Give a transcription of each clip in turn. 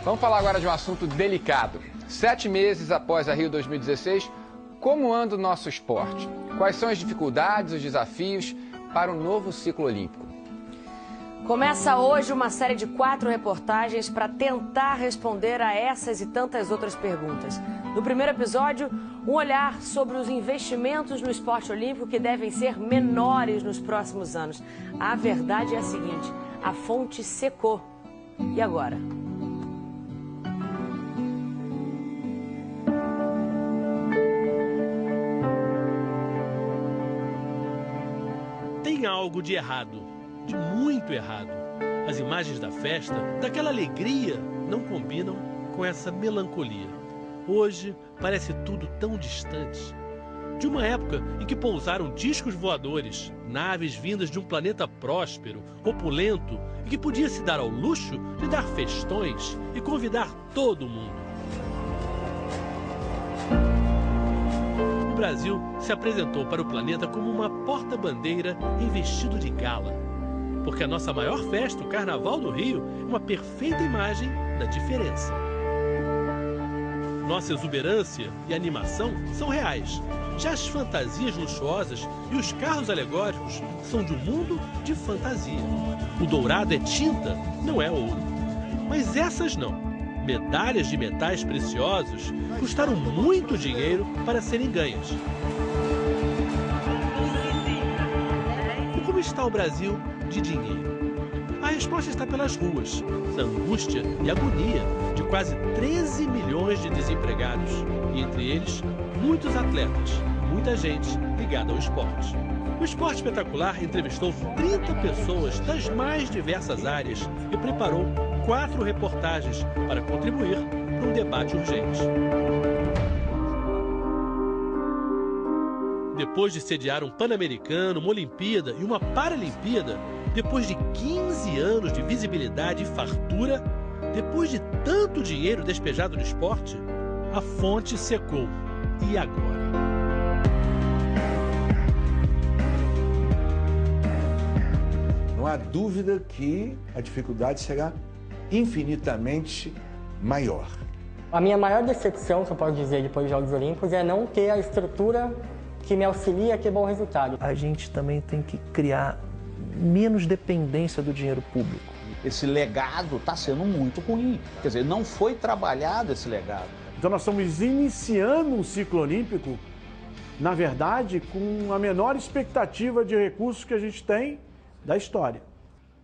Vamos falar agora de um assunto delicado. 7 meses após a Rio 2016, como anda o nosso esporte? Quais são as dificuldades, os desafios para um novo ciclo olímpico? Começa hoje uma série de 4 reportagens para tentar responder a essas e tantas outras perguntas. No primeiro episódio, um olhar sobre os investimentos no esporte olímpico que devem ser menores nos próximos anos. A verdade é a seguinte: a fonte secou. E agora? Tem algo de errado, de muito errado. As imagens da festa, daquela alegria, não combinam com essa melancolia. Hoje parece tudo tão distante. De uma época em que pousaram discos voadores, naves vindas de um planeta próspero, opulento e que podia se dar ao luxo de dar festões e convidar todo mundo. O Brasil se apresentou para o planeta como uma porta-bandeira em vestido de gala. Porque a nossa maior festa, o Carnaval do Rio, é uma perfeita imagem da diferença. Nossa exuberância e animação são reais. Já as fantasias luxuosas e os carros alegóricos são de um mundo de fantasia. O dourado é tinta, não é ouro. Mas essas não. Medalhas de metais preciosos custaram muito dinheiro para serem ganhas. E como está o Brasil de dinheiro? A resposta está pelas ruas, na angústia e agonia de quase 13 milhões de desempregados. E entre eles, muitos atletas, muita gente ligada ao esporte. O Esporte Espetacular entrevistou 30 pessoas das mais diversas áreas e preparou 4 reportagens para contribuir para um debate urgente. Depois de sediar um Pan-Americano, uma Olimpíada e uma Paralimpíada, depois de 15 anos de visibilidade e fartura, depois de tanto dinheiro despejado no esporte, a fonte secou. E agora? Não há dúvida que a dificuldade será infinitamente maior. A minha maior decepção, se eu posso dizer, depois dos Jogos Olímpicos, é não ter a estrutura que me auxilia a ter bom resultado. A gente também tem que criar menos dependência do dinheiro público. Esse legado está sendo muito ruim. Quer dizer, não foi trabalhado esse legado. Então nós estamos iniciando um ciclo olímpico, na verdade, com a menor expectativa de recursos que a gente tem da história.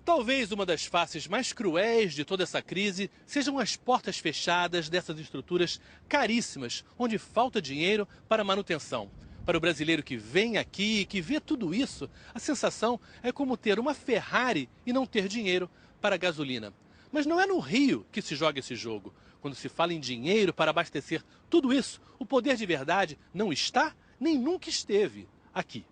Talvez uma das faces mais cruéis de toda essa crise sejam as portas fechadas dessas estruturas caríssimas, onde falta dinheiro para manutenção. Para o brasileiro que vem aqui e que vê tudo isso, a sensação é como ter uma Ferrari e não ter dinheiro para gasolina. Mas não é no Rio que se joga esse jogo. Quando se fala em dinheiro para abastecer tudo isso, o poder de verdade não está, nem nunca esteve aqui.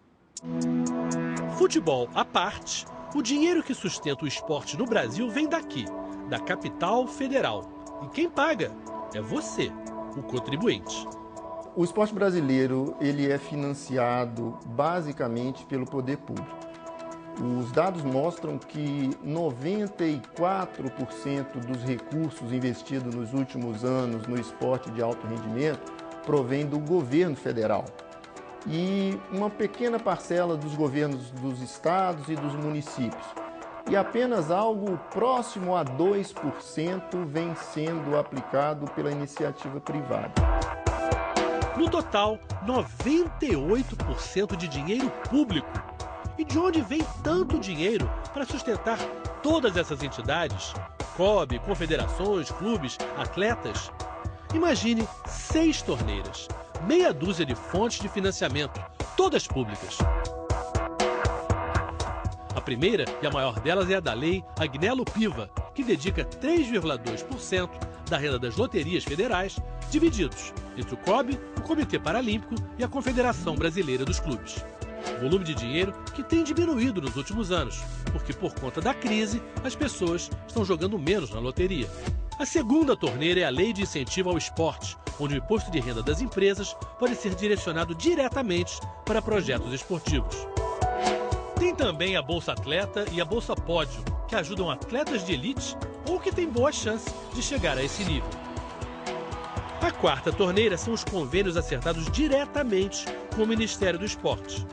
Futebol à parte, o dinheiro que sustenta o esporte no Brasil vem daqui, da capital federal. E quem paga é você, o contribuinte. O esporte brasileiro ele é financiado basicamente pelo poder público. Os dados mostram que 94% dos recursos investidos nos últimos anos no esporte de alto rendimento provém do governo federal. E uma pequena parcela dos governos dos estados e dos municípios. E apenas algo próximo a 2% vem sendo aplicado pela iniciativa privada. No total, 98% de dinheiro público. E de onde vem tanto dinheiro para sustentar todas essas entidades? COB, confederações, clubes, atletas? Imagine 6 torneiras, meia dúzia de fontes de financiamento, todas públicas. A primeira e a maior delas é a da lei Agnello Piva, que dedica 3,2% da renda das loterias federais, divididos entre o COB, o Comitê Paralímpico e a Confederação Brasileira dos Clubes. Volume de dinheiro que tem diminuído nos últimos anos, porque por conta da crise, as pessoas estão jogando menos na loteria. A segunda torneira é a Lei de Incentivo ao Esporte, onde o imposto de renda das empresas pode ser direcionado diretamente para projetos esportivos. Tem também a Bolsa Atleta e a Bolsa Pódio, que ajudam atletas de elite ou que têm boa chance de chegar a esse nível. A quarta torneira são os convênios acertados diretamente com o Ministério do Esporte.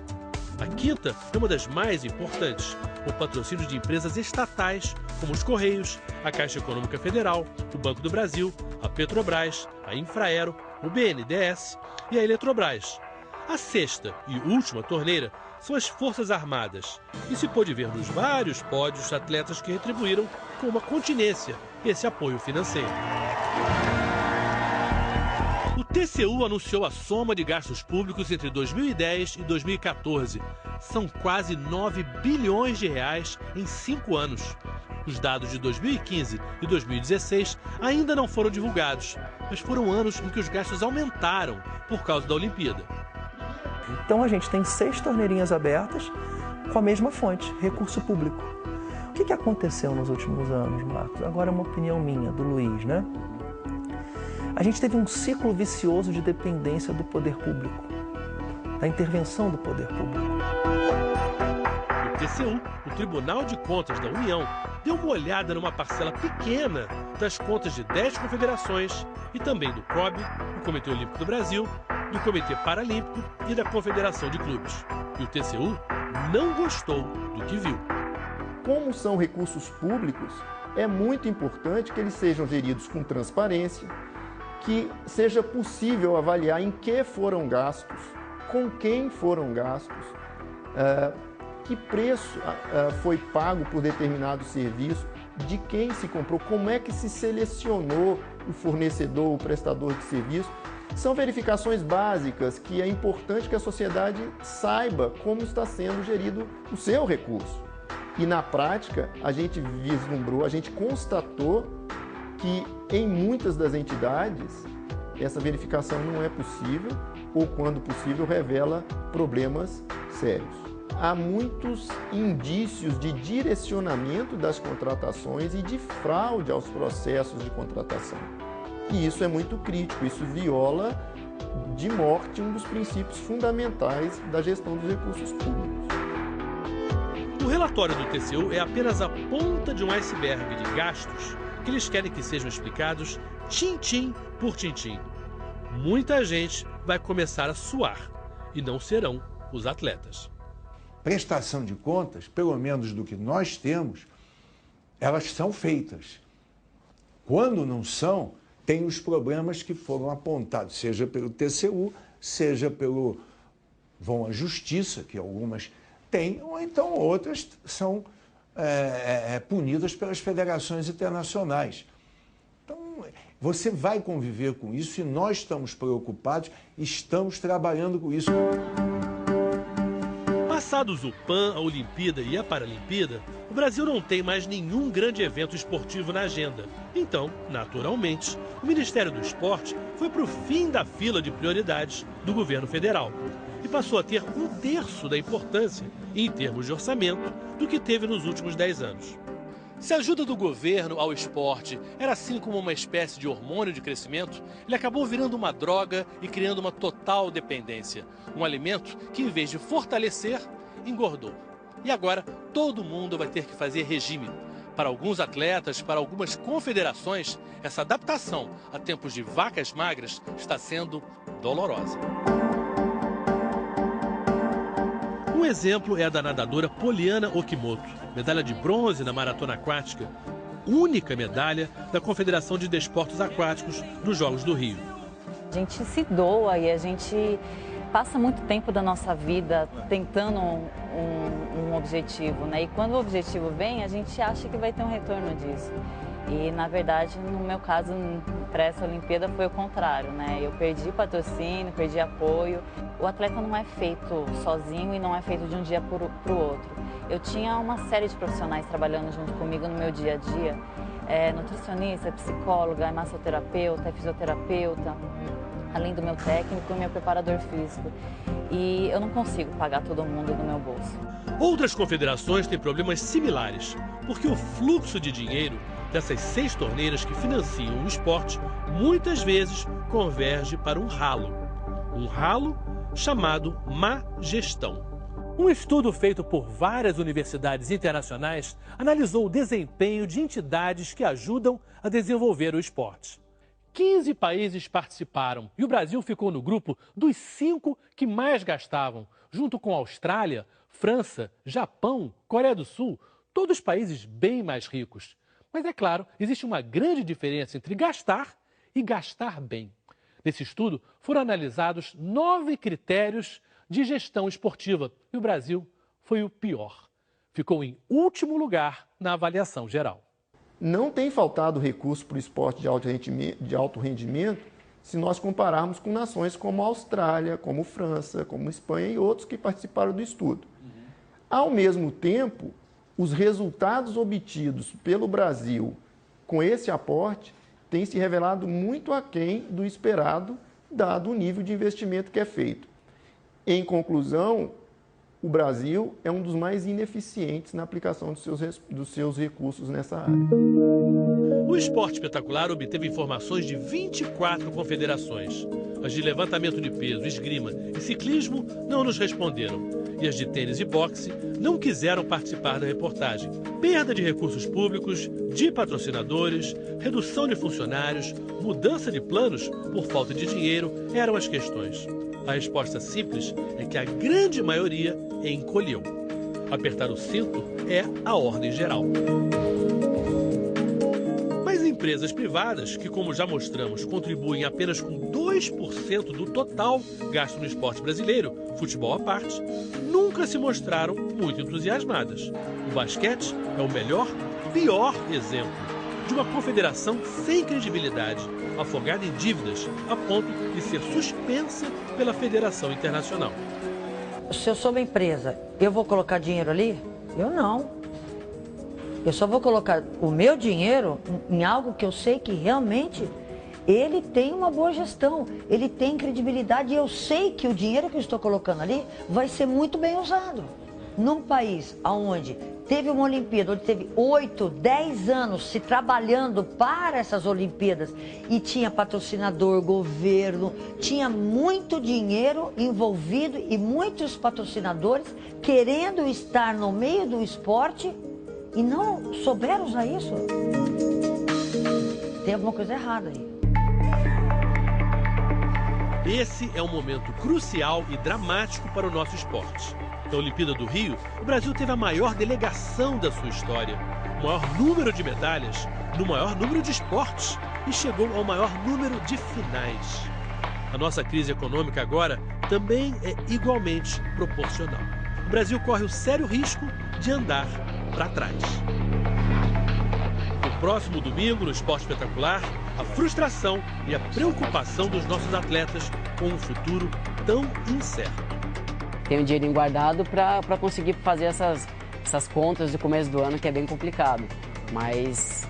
A quinta é uma das mais importantes, com patrocínio de empresas estatais, como os Correios, a Caixa Econômica Federal, o Banco do Brasil, a Petrobras, a Infraero, o BNDES e a Eletrobras. A sexta e última torneira são as Forças Armadas, e se pôde ver nos vários pódios atletas que retribuíram com uma continência esse apoio financeiro. O TCU anunciou a soma de gastos públicos entre 2010 e 2014. São quase 9 bilhões de reais em 5 anos. Os dados de 2015 e 2016 ainda não foram divulgados, mas foram anos em que os gastos aumentaram por causa da Olimpíada. Então a gente tem 6 torneirinhas abertas com a mesma fonte, recurso público. O que aconteceu nos últimos anos, Marcos? Agora é uma opinião minha, do Luiz, né? A gente teve um ciclo vicioso de dependência do poder público, da intervenção do poder público. O TCU, o Tribunal de Contas da União, deu uma olhada numa parcela pequena das contas de 10 confederações e também do COB, do Comitê Olímpico do Brasil, do Comitê Paralímpico e da Confederação de Clubes. E o TCU não gostou do que viu. Como são recursos públicos, é muito importante que eles sejam geridos com transparência, que seja possível avaliar em que foram gastos, com quem foram gastos, que preço foi pago por determinado serviço, de quem se comprou, como é que se selecionou o fornecedor, o prestador de serviço. São verificações básicas que é importante que a sociedade saiba como está sendo gerido o seu recurso. E na prática, a gente vislumbrou, a gente constatou que em muitas das entidades essa verificação não é possível ou, quando possível, revela problemas sérios. Há muitos indícios de direcionamento das contratações e de fraude aos processos de contratação. E isso é muito crítico, isso viola de morte um dos princípios fundamentais da gestão dos recursos públicos. O relatório do TCU é apenas a ponta de um iceberg de gastos que eles querem que sejam explicados tintim por tintim. Muita gente vai começar a suar e não serão os atletas. Prestação de contas, pelo menos do que nós temos, elas são feitas. Quando não são, tem os problemas que foram apontados, seja pelo TCU, seja vão à Justiça, que algumas têm, ou então outras são punidas pelas federações internacionais. Então, você vai conviver com isso e nós estamos preocupados, estamos trabalhando com isso. Passados o PAN, a Olimpíada e a Paralimpíada, o Brasil não tem mais nenhum grande evento esportivo na agenda. Então, naturalmente, o Ministério do Esporte foi para o fim da fila de prioridades do governo federal e passou a ter 1/3 da importância, em termos de orçamento, do que teve nos últimos 10 anos. Se a ajuda do governo ao esporte era assim como uma espécie de hormônio de crescimento, ele acabou virando uma droga e criando uma total dependência. Um alimento que, em vez de fortalecer, engordou. E agora todo mundo vai ter que fazer regime. Para alguns atletas, para algumas confederações, essa adaptação a tempos de vacas magras está sendo dolorosa. Um exemplo é a da nadadora Poliana Okimoto, medalha de bronze na maratona aquática, única medalha da Confederação de Desportos Aquáticos nos Jogos do Rio. A gente se doa e a gente passa muito tempo da nossa vida tentando um objetivo, né? E quando o objetivo vem, a gente acha que vai ter um retorno disso. E, na verdade, no meu caso, para essa Olimpíada foi o contrário, né? Eu perdi patrocínio, perdi apoio. O atleta não é feito sozinho e não é feito de um dia para o outro. Eu tinha uma série de profissionais trabalhando junto comigo no meu dia a dia. Nutricionista, psicóloga, massoterapeuta, fisioterapeuta, além do meu técnico e meu preparador físico. E eu não consigo pagar todo mundo do meu bolso. Outras confederações têm problemas similares, porque o fluxo de dinheiro dessas 6 torneiras que financiam o esporte muitas vezes converge para um ralo chamado má gestão. Um estudo feito por várias universidades internacionais analisou o desempenho de entidades que ajudam a desenvolver o esporte. 15 países participaram e o Brasil ficou no grupo dos 5 que mais gastavam, junto com Austrália, França, Japão, Coreia do Sul, todos países bem mais ricos. Mas é claro, existe uma grande diferença entre gastar e gastar bem. Nesse estudo foram analisados 9 critérios de gestão esportiva e o Brasil foi o pior. Ficou em último lugar na avaliação geral. Não tem faltado recurso para o esporte de alto rendimento se nós compararmos com nações como a Austrália, como França, como Espanha e outros que participaram do estudo. Ao mesmo tempo, os resultados obtidos pelo Brasil com esse aporte têm se revelado muito aquém do esperado, dado o nível de investimento que é feito. Em conclusão, o Brasil é um dos mais ineficientes na aplicação dos seus recursos nessa área. O esporte espetacular obteve informações de 24 confederações. As de levantamento de peso, esgrima e ciclismo não nos responderam. E as de tênis e boxe não quiseram participar da reportagem. Perda de recursos públicos, de patrocinadores, redução de funcionários, mudança de planos por falta de dinheiro eram as questões. A resposta simples é que a grande maioria encolheu. Apertar o cinto é a ordem geral. Mas empresas privadas, que como já mostramos, contribuem apenas com 2% do total gasto no esporte brasileiro, futebol à parte, nunca se mostraram muito entusiasmadas. O basquete é o pior exemplo de uma confederação sem credibilidade, afogada em dívidas, a ponto de ser suspensa pela Federação Internacional. Se eu sou uma empresa, eu vou colocar dinheiro ali? Eu não. Eu só vou colocar o meu dinheiro em algo que eu sei que realmente ele tem uma boa gestão, ele tem credibilidade e eu sei que o dinheiro que eu estou colocando ali vai ser muito bem usado. Num país onde teve uma Olimpíada, onde teve 8, 10 anos se trabalhando para essas Olimpíadas e tinha patrocinador, governo, tinha muito dinheiro envolvido e muitos patrocinadores querendo estar no meio do esporte e não souberam usar isso. Tem alguma coisa errada aí. Esse é um momento crucial e dramático para o nosso esporte. Na Olimpíada do Rio, o Brasil teve a maior delegação da sua história, o maior número de medalhas, no maior número de esportes e chegou ao maior número de finais. A nossa crise econômica agora também é igualmente proporcional. O Brasil corre o sério risco de andar para trás. No próximo domingo, no Esporte Espetacular, a frustração e a preocupação dos nossos atletas com um futuro tão incerto. Tenho um dinheirinho guardado para conseguir fazer essas contas do começo do ano, que é bem complicado. Mas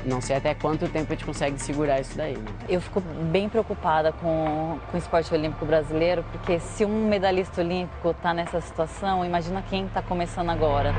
não sei até quanto tempo a gente consegue segurar isso daí. Né? Eu fico bem preocupada com o esporte olímpico brasileiro, porque se um medalhista olímpico está nessa situação, imagina quem está começando agora.